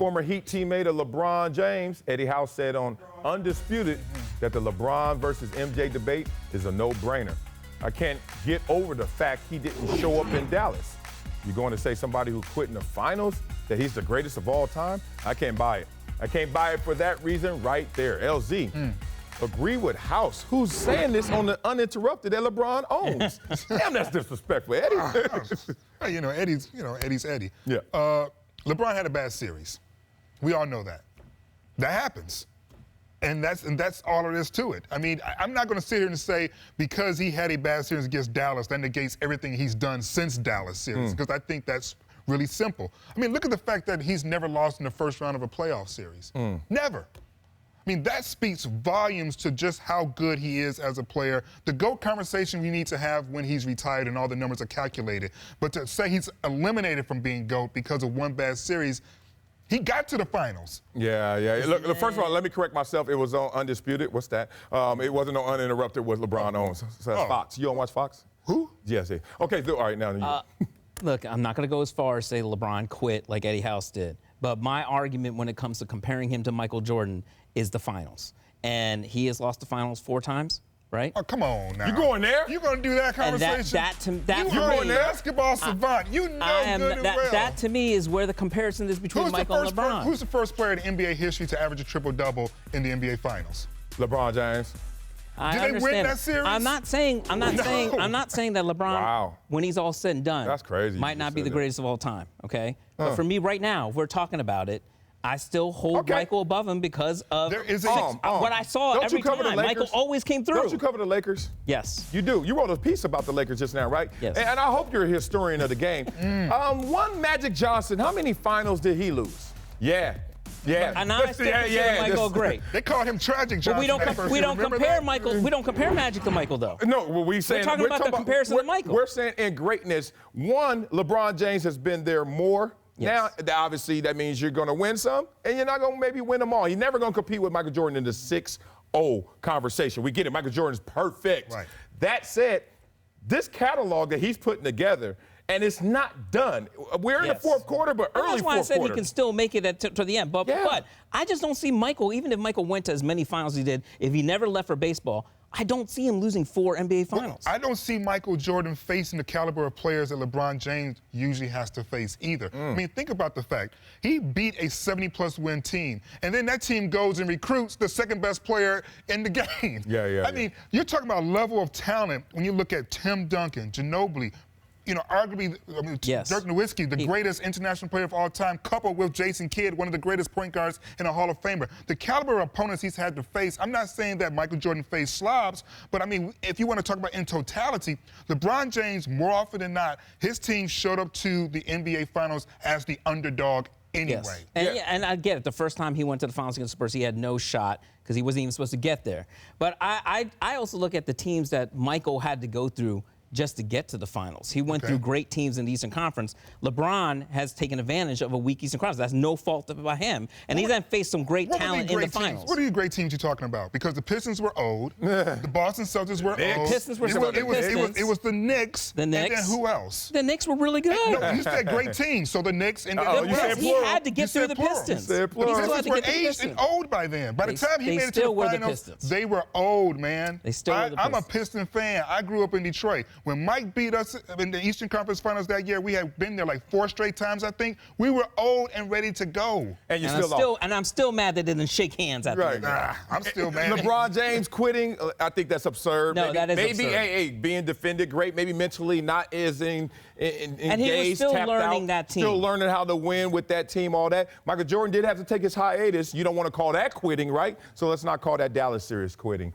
Former Heat teammate of LeBron James, Eddie House, said on Undisputed that the LeBron versus MJ debate is a no-brainer. I can't get over the fact he didn't show up in Dallas. You're going to say somebody who quit in the finals, that he's the greatest of all time? I can't buy it. I can't buy it for that reason right there. LZ, agree with House, who's saying this on the Uninterrupted that LeBron owns. Damn, that's disrespectful, Eddie. Eddie's Eddie. Yeah. LeBron had a bad series. We all know that. That happens. And that's all there is to it. I mean, I'm not going to sit here and say because he had a bad series against Dallas, that negates everything he's done since Dallas series, because I think that's really simple. I mean, look at the fact that he's never lost in the first round of a playoff series. Never. I mean, that speaks volumes to just how good he is as a player. The GOAT conversation we need to have when he's retired and all the numbers are calculated. But to say he's eliminated from being GOAT because of one bad series, he got to the finals. Yeah. Look, first of all, let me correct myself. It was on Undisputed. What's that? It wasn't on Uninterrupted with LeBron owns. So that's Fox. You don't watch Fox? Who? Yes. Okay, all right, now you. Look, I'm not going to go as far as say LeBron quit like Eddie House did. But my argument when it comes to comparing him to Michael Jordan is the finals. And he has lost the finals 4 times, right? Oh, come on now. You going there? You going to do that conversation? You're an basketball savant. You know good and well. That to me is where the comparison is between Michael and LeBron. Who's the first player in NBA history to average a triple-double in the NBA Finals? LeBron James. Did they win that series? I'm not saying that LeBron, when he's all said and done, that's crazy. Might not be the greatest of all time, okay? But for me right now, if we're talking about it, I still hold Michael above him because of what I saw every time. Michael always came through. Don't you cover the Lakers? Yes. You do. You wrote a piece about the Lakers just now, right? Yes. And I hope you're a historian of the game. One Magic Johnson, how many finals did he lose? Yeah. And I still consider Michael great. They called him Tragic Johnson. But we don't compare Michael. We don't compare Magic to Michael, though. No, we're talking about the comparison to Michael. We're saying in greatness, one, LeBron James has been there more. Yes. Now, obviously, that means you're going to win some, and you're not going to maybe win them all. You're never going to compete with Michael Jordan in the 6-0 conversation. We get it. Michael Jordan's perfect. Right. That said, this catalog that he's putting together, and it's not done. We're in the fourth quarter, but early fourth quarter. That's why I said he can still make it to the end. But I just don't see Michael, even if Michael went to as many finals as he did, if he never left for baseball, I don't see him losing 4 NBA finals. Well, I don't see Michael Jordan facing the caliber of players that LeBron James usually has to face either. I mean, think about the fact. He beat a 70-plus win team, and then that team goes and recruits the second-best player in the game. I mean, you're talking about a level of talent when you look at Tim Duncan, Ginobili, arguably, Dirk Nowitzki, the greatest international player of all time, coupled with Jason Kidd, one of the greatest point guards in a Hall of Famer. The caliber of opponents he's had to face, I'm not saying that Michael Jordan faced slobs, but I mean, if you want to talk about in totality, LeBron James, more often than not, his team showed up to the NBA Finals as the underdog anyway. Yes. And I get it. The first time he went to the finals against the Spurs, he had no shot because he wasn't even supposed to get there. But I also look at the teams that Michael had to go through just to get to the finals. He went through great teams in the Eastern Conference. LeBron has taken advantage of a weak Eastern Conference. That's no fault by him. And he's then faced some great talent in the finals. What are the great teams you're talking about? Because the Pistons were old. The Boston Celtics were old. The Pistons were It was the Knicks. The Knicks. And then who else? The Knicks were really good. No, you said great teams. So the Knicks and he had to get through the Pistons. The Pistons were aged and old by then. By the time he made it to the finals, they were old, man. They still were the Pistons. I'm a Piston fan. I grew up in Detroit. When Mike beat us in the Eastern Conference Finals that year, we had been there like 4 straight times, I think. We were old and ready to go. And I'm still mad they didn't shake hands at the end. I'm still mad. LeBron James quitting, I think that's absurd. No, that is absurd. Maybe being defended great, maybe mentally not as engaged, and he was still learning that team. Still learning how to win with that team, all that. Michael Jordan did have to take his hiatus. You don't want to call that quitting, right? So let's not call that Dallas series quitting.